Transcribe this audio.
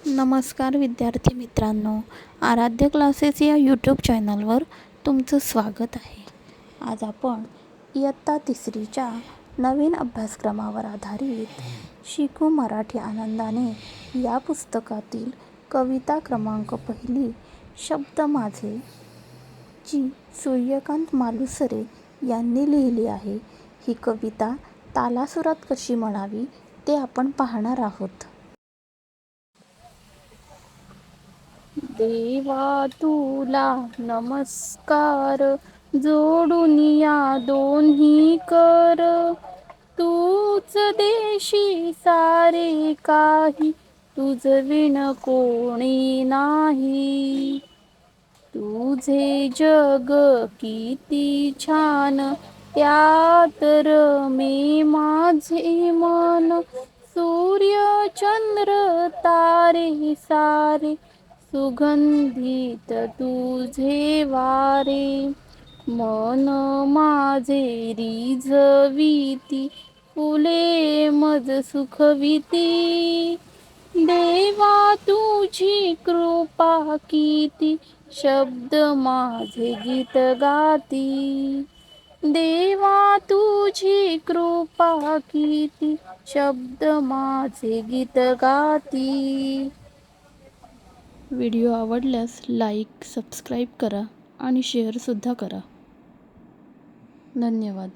नमस्कार विद्यार्थी मित्रांनो, आराध्य क्लासेस या यूट्यूब चॅनलवर तुमचं स्वागत आहे. आज आपण इयत्ता तिसरीच्या नवीन अभ्यासक्रमावर आधारित शिकू मराठी आनंदाने या पुस्तकातील कविता क्रमांक 1 शब्द माझे जी सूर्यकांत मालुसरे यांनी लिहिली आहे. ही कविता तालासुरात कशी म्हणावी ते आपण पाहणार आहोत. देवा तुला नमस्कार, जोडून या दोन्ही कर. तूच देशी सारे काही, तुझ विण कोणी नाही. तुझे जग किती छान, त्यात रमे माझे मन. सूर्य चंद्र तारे सारे, सुगंधित तुझे वारे. मन माझे रिझविती, फुले मज सुखविती. देवा तुझी कृपा किती, शब्द माझे गीत गाती. देवा तुझी कृपा किती, शब्द माझे गीत गाती. व्हिडिओ आवडल्यास लाईक, सबस्क्राईब करा आणि शेअरसुद्धा करा. धन्यवाद.